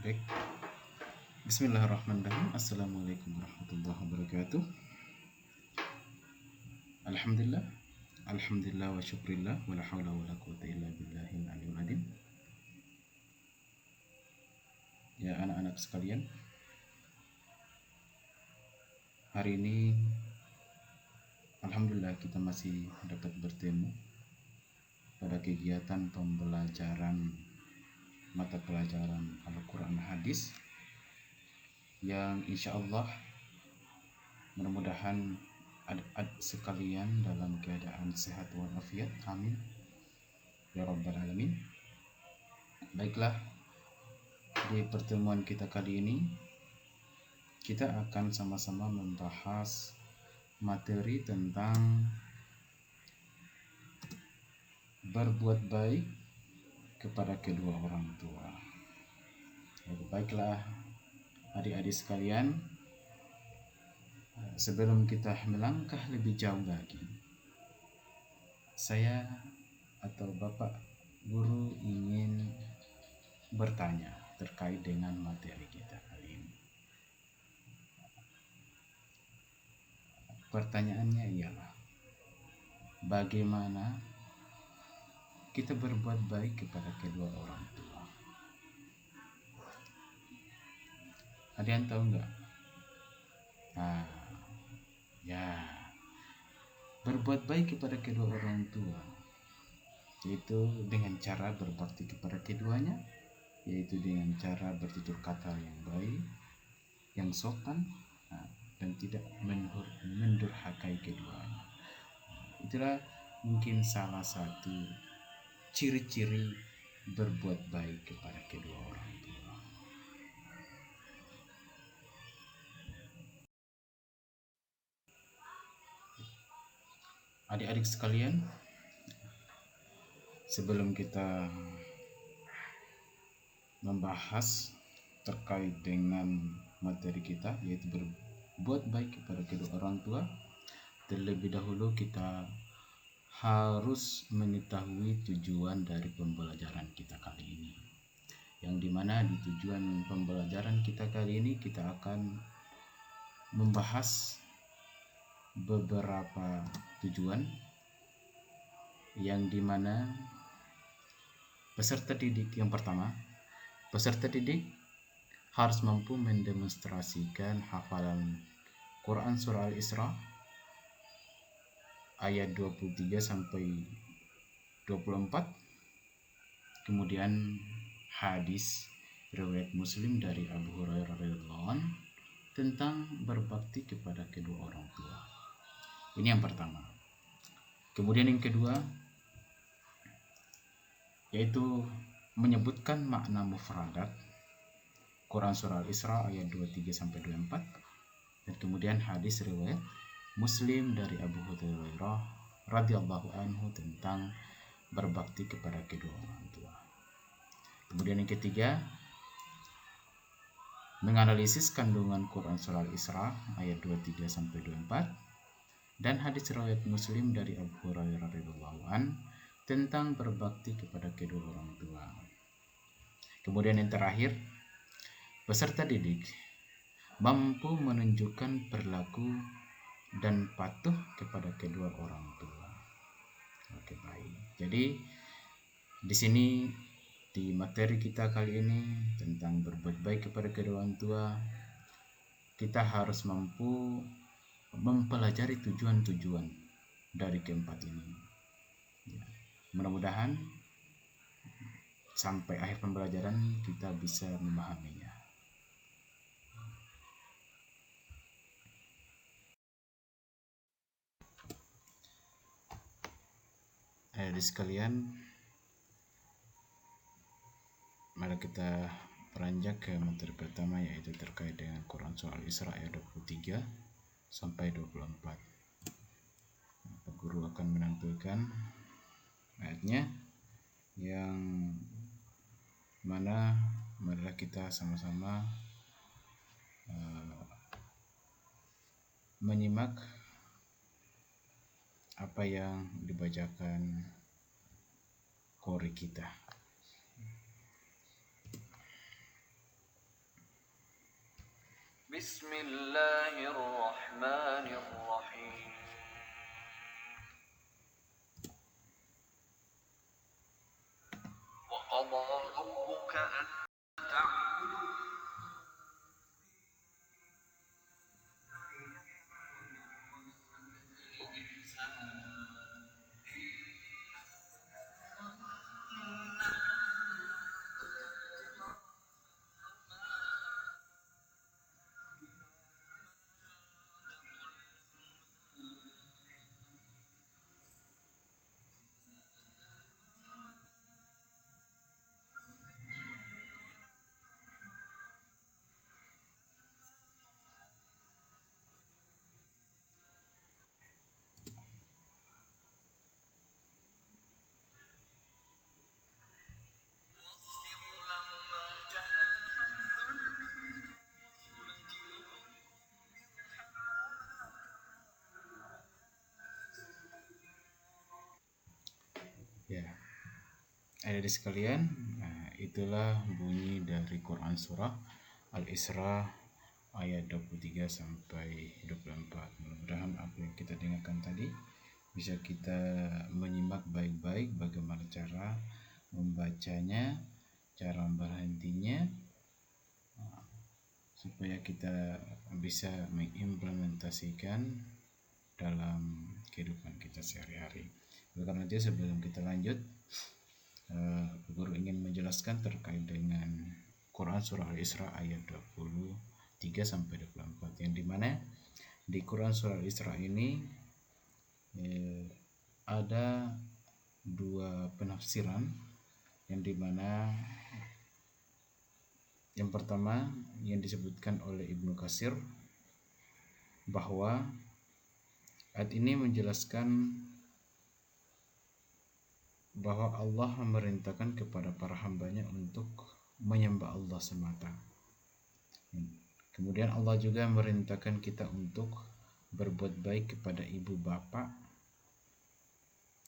Baik, Bismillahirrahmanirrahim. Assalamualaikum warahmatullahi wabarakatuh. Alhamdulillah, Alhamdulillah wa syukrillah wa la hawla wa la quwwata illa billahil aliyul azim. Ya anak-anak sekalian, hari ini Alhamdulillah kita masih dapat bertemu pada kegiatan pembelajaran mata pelajaran Al-Quran Hadis yang insya Allah mudah-mudahan adik-adik sekalian dalam keadaan sehat walafiat, amin ya rabbal alamin. Baiklah, di pertemuan kita kali ini kita akan sama-sama membahas materi tentang berbuat baik kepada kedua orang tua. Baiklah adik-adik sekalian, sebelum kita melangkah lebih jauh lagi, saya atau Bapak Guru ingin bertanya terkait dengan materi kita kali ini. Pertanyaannya ialah, bagaimana kita berbuat baik kepada kedua orang tua? Ada yang tahu nggak? Berbuat baik kepada kedua orang tua yaitu dengan cara berbakti kepada keduanya, yaitu dengan cara bertutur kata yang baik, yang sopan, dan tidak mendurhakai keduanya. Itulah mungkin salah satu ciri-ciri berbuat baik kepada kedua orang tua. Adik-adik sekalian, sebelum kita membahas terkait dengan materi kita, yaitu berbuat baik kepada kedua orang tua, terlebih dahulu kita harus mengetahui tujuan dari pembelajaran kita kali ini. Yang dimana di tujuan pembelajaran kita kali ini kita akan membahas beberapa tujuan, yang dimana peserta didik yang pertama, peserta didik harus mampu mendemonstrasikan hafalan Quran Surah Al-Isra ayat 23 sampai 24, kemudian hadis riwayat Muslim dari Abu Hurairah radhiyallahu anhu tentang berbakti kepada kedua orang tua. Ini yang pertama. Kemudian yang kedua yaitu menyebutkan makna mufradat Quran Surah Al-Isra ayat 23 sampai 24, dan kemudian hadis riwayat Muslim dari Abu Hurairah radhiyallahu anhu tentang berbakti kepada kedua orang tua. Kemudian yang ketiga, menganalisis kandungan Quran Surah Al-Isra ayat 23 sampai 24 dan hadis riwayat Muslim dari Abu Hurairah radhiyallahu anhu tentang berbakti kepada kedua orang tua. Kemudian yang terakhir, peserta didik mampu menunjukkan perilaku dan patuh kepada kedua orang tua. Oke, baik. Jadi di sini di materi kita kali ini tentang berbuat baik kepada kedua orang tua, kita harus mampu mempelajari tujuan-tujuan dari keempat ini. Mudah-mudahan sampai akhir pembelajaran kita bisa memahaminya. Adik sekalian, mari kita beranjak ke materi pertama, yaitu terkait dengan Quran Surah Al-Isra ayat 23 sampai 24. Pak Guru akan menampilkan ayatnya, yang mana marilah kita sama-sama menyimak apa yang dibacakan qori kita. Bismillahirrahmanirrahim. Wa qadha rabbuka an ta'budu Ya, adik sekalian, itulah bunyi dari Quran surah Al-Isra ayat 23 sampai 24. Mudah-mudahan apa yang kita dengarkan tadi bisa kita menyimak baik-baik bagaimana cara membacanya, cara berhentinya, supaya kita bisa mengimplementasikan dalam kehidupan kita sehari-hari. Oleh karena itu, sebelum kita lanjut, guru ingin menjelaskan terkait dengan Quran surah Al-Isra ayat 23 sampai 24, yang dimana di Quran surah Al-Isra ini ada dua penafsiran, yang dimana yang pertama yang disebutkan oleh Ibnu Katsir bahwa ayat ini menjelaskan bahwa Allah memerintahkan kepada para hambanya untuk menyembah Allah semata. Kemudian Allah juga memerintahkan kita untuk berbuat baik kepada ibu bapak.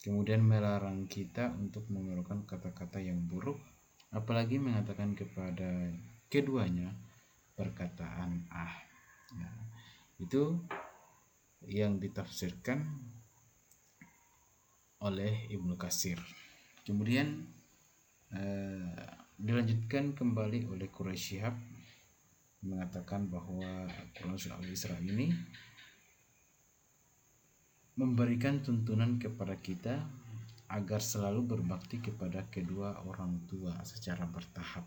Kemudian melarang kita untuk mengeluarkan kata-kata yang buruk, apalagi mengatakan kepada keduanya perkataan Ya, itu yang ditafsirkan oleh Ibnu Katsir. Kemudian dilanjutkan kembali oleh Quraisy Shihab mengatakan bahwa Quran surah Al-Isra ini memberikan tuntunan kepada kita agar selalu berbakti kepada kedua orang tua secara bertahap,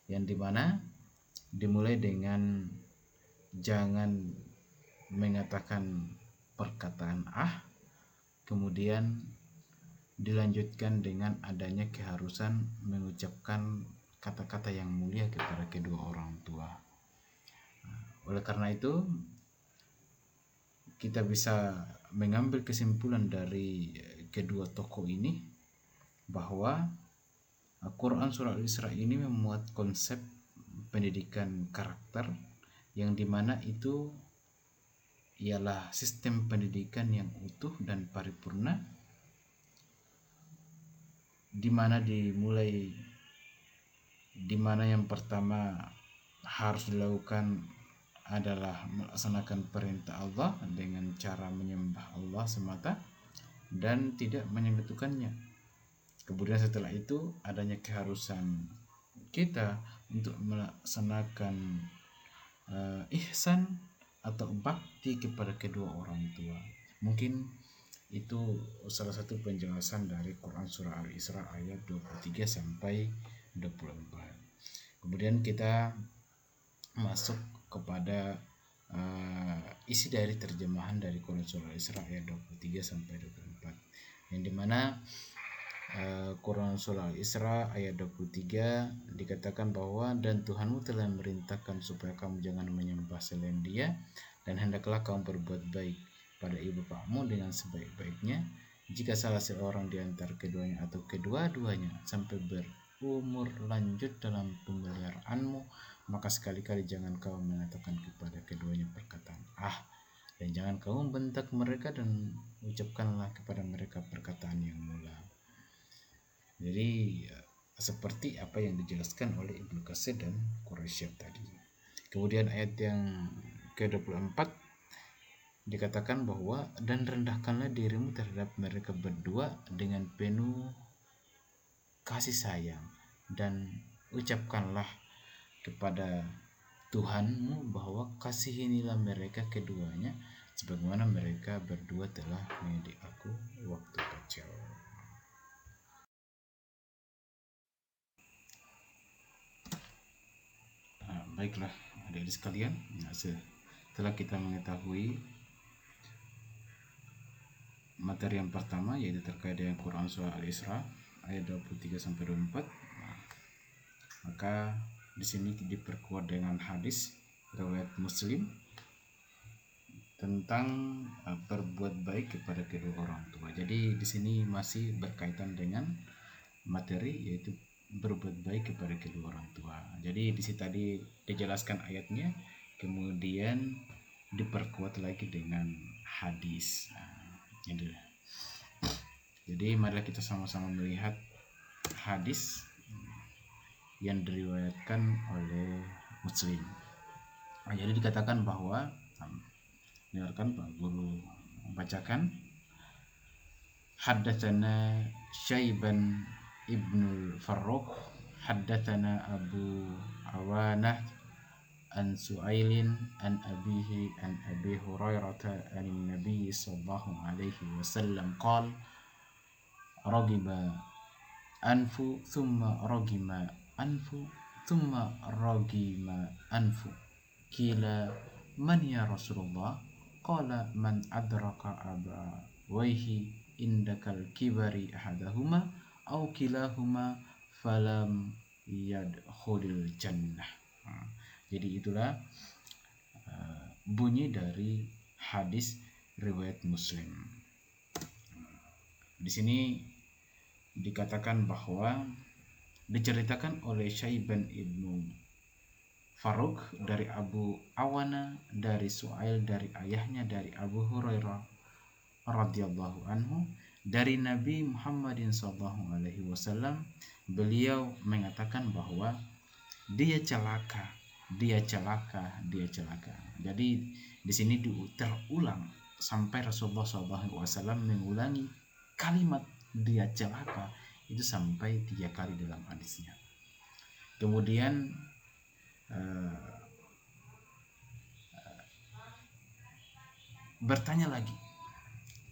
yang dimana dimulai dengan jangan mengatakan perkataan kemudian dilanjutkan dengan adanya keharusan mengucapkan kata-kata yang mulia kepada kedua orang tua. Oleh karena itu, kita bisa mengambil kesimpulan dari kedua tokoh ini bahwa Quran surah Al-Isra ini memuat konsep pendidikan karakter, yang dimana itu ialah sistem pendidikan yang utuh dan paripurna, dimana yang pertama harus dilakukan adalah melaksanakan perintah Allah dengan cara menyembah Allah semata dan tidak menyekutukannya. Kemudian setelah itu adanya keharusan kita untuk melaksanakan ihsan atau bakti kepada kedua orang tua. Mungkin itu salah satu penjelasan dari Quran surah Al-Isra ayat 23 sampai 24. Kemudian kita masuk kepada isi dari terjemahan dari Quran surah Al-Isra ayat 23 sampai 24, yang dimana Quran surah Al-Isra ayat 23 dikatakan bahwa dan Tuhanmu telah memerintahkan supaya kamu jangan menyembah selain Dia, dan hendaklah kamu berbuat baik pada ibu bapakmu dengan sebaik-baiknya. Jika salah seorang di antara keduanya atau kedua-duanya sampai berumur lanjut dalam pemeliharaanmu, maka sekali-kali jangan kau mengatakan kepada keduanya perkataan dan jangan kau membentak mereka, dan ucapkanlah kepada mereka perkataan yang mula. Jadi seperti apa yang dijelaskan oleh Ibnu Katsir dan Quraisy tadi. Kemudian ayat yang ke-24 dikatakan bahwa dan rendahkanlah dirimu terhadap mereka berdua dengan penuh kasih sayang, dan ucapkanlah kepada Tuhanmu bahwa kasihinilah mereka keduanya sebagaimana mereka berdua telah mendidik aku waktu kecil. Baiklah adik-adik sekalian, setelah kita mengetahui materi yang pertama yaitu terkait dengan Quran surah Al-Isra ayat 23 sampai 24, maka di sini diperkuat dengan hadis riwayat Muslim tentang berbuat baik kepada kedua orang tua. Jadi di sini masih berkaitan dengan materi yaitu berbuat baik kepada kedua orang tua. Jadi di sini tadi dijelaskan ayatnya, kemudian diperkuat lagi dengan hadis. Jadi marilah kita sama-sama melihat hadis yang diriwayatkan oleh Muslim. Jadi dikatakan bahwa, dengarkan Pak Guru membacakan, haddatsana Syaiban ibnul Farrukh, haddatsana Abu Awanah an Su'ailin an abihi an Abi Hurairah an Nabi sallallahu alaihi wasallam qala ragiba anfu thumma ragima anfu thumma ragima anfu qila man ya Rasulullah qala man adraka abawaihi indakal kibari ahadahuma aw kilahuma falam yadkhulil jannah. Jadi itulah bunyi dari hadis riwayat Muslim. Di sini dikatakan bahwa diceritakan oleh Syaiban ibnu Farrukh dari Abu Awana dari Su'ail dari ayahnya dari Abu Hurairah radhiyallahu anhu dari Nabi Muhammadin sallallahu alaihi wasallam, beliau mengatakan bahwa dia celaka. Jadi di sini terulang sampai Rasulullah SAW mengulangi kalimat dia celaka itu sampai 3 kali dalam hadisnya. Kemudian bertanya lagi,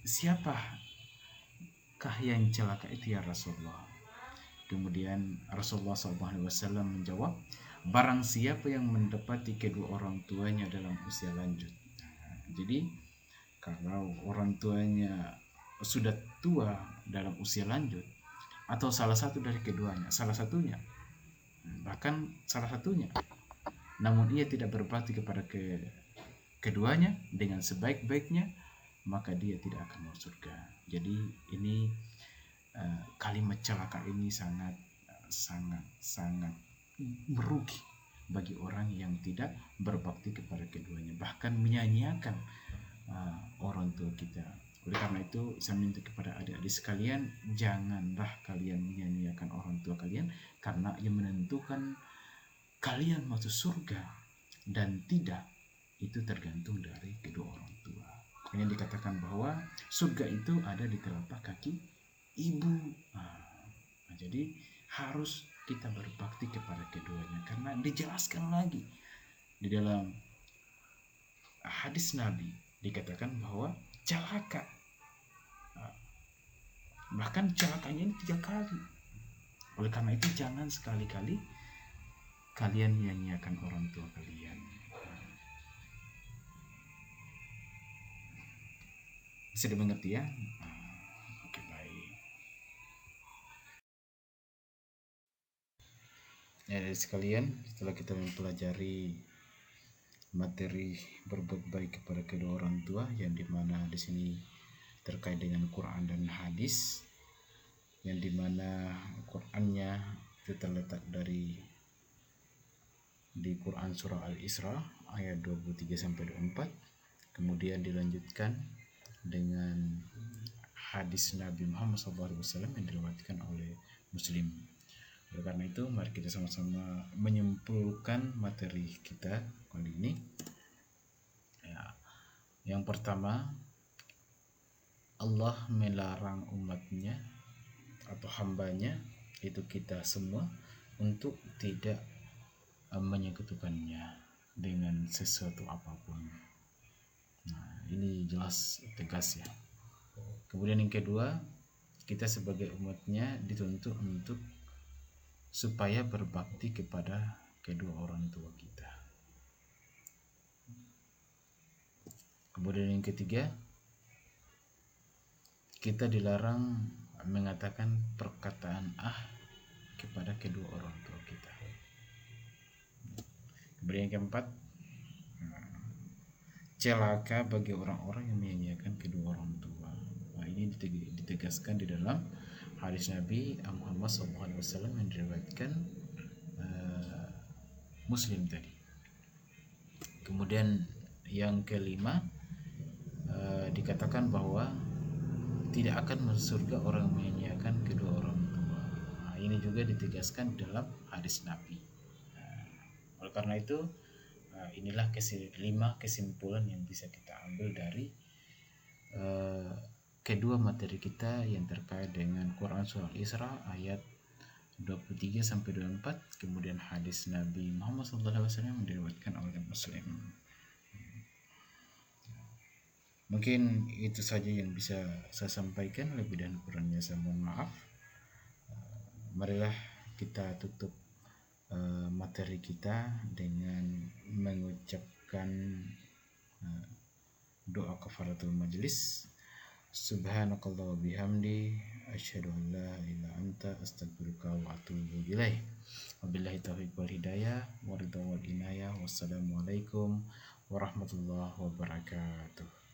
siapakah yang celaka itu ya Rasulullah? Kemudian Rasulullah SAW menjawab, barang siapa yang mendapati kedua orang tuanya dalam usia lanjut. Jadi kalau orang tuanya sudah tua dalam usia lanjut, atau salah satunya, namun ia tidak berbakti kepada keduanya dengan sebaik-baiknya, maka dia tidak akan masuk surga. Jadi ini kalimat celaka ini sangat merugi bagi orang yang tidak berbakti kepada keduanya, bahkan menyanyiakan orang tua kita. Oleh karena itu saya minta kepada adik-adik sekalian, janganlah kalian menyanyiakan orang tua kalian, karena yang menentukan kalian masuk surga dan tidak itu tergantung dari kedua orang tua. Makanya dikatakan bahwa surga itu ada di telapak kaki ibu. Jadi harus kita berbakti kepada keduanya, karena dijelaskan lagi di dalam hadis Nabi dikatakan bahwa celaka, bahkan celakanya ini 3 kali. Oleh karena itu jangan sekali-kali kalian nyanyiakan orang tua kalian. Bisa dimengerti ya? Oke, baik. Ya, dari sekalian, setelah kita mempelajari materi berbuat baik kepada kedua orang tua, yang dimana di sini terkait dengan Quran dan hadis, yang dimana Qurannya itu terletak di Quran surah Al-Isra ayat 23 sampai 24, kemudian dilanjutkan dengan hadis Nabi Muhammad SAW yang diriwayatkan oleh Muslim. Oleh karena itu, mari kita sama-sama menyimpulkan materi kita kali ini. Ya, yang pertama, Allah melarang umatnya atau hambanya, itu kita semua, untuk tidak menyekutukannya dengan sesuatu apapun. Nah, ini jelas tegas ya. Kemudian yang kedua, kita sebagai umatnya dituntut untuk supaya berbakti kepada kedua orang tua kita. Kemudian yang ketiga, kita dilarang mengatakan perkataan kepada kedua orang tua kita. Kemudian yang keempat, celaka bagi orang-orang yang menyia-nyiakan kedua orang tua. Nah, ini ditegaskan di dalam hadis Nabi Muhammad SAW yang diriwayatkan Muslim tadi. Kemudian yang kelima, dikatakan bahwa tidak akan masuk surga orang yang menyia-nyiakan kedua orang tua. Nah, ini juga ditegaskan dalam hadis Nabi. Oleh karena itu, inilah 5 kesimpulan yang bisa kita ambil dari kedua materi kita yang terkait dengan Quran surah Al-Isra ayat 23 sampai 24, kemudian hadis Nabi Muhammad SAW yang diriwayatkan oleh Muslim. Mungkin itu saja yang bisa saya sampaikan, lebih dan kurangnya saya mohon maaf. Marilah kita tutup materi kita dengan mengucapkan doa kafaratul majlis. Subhanakallah wa bihamdi asyhadu an la ilaha anta astaghfiruka wa atubu ilaih. Wabillahi taufiq wal hidayah wa ridha wal inayah. Wassalamualaikum warahmatullahi wabarakatuh.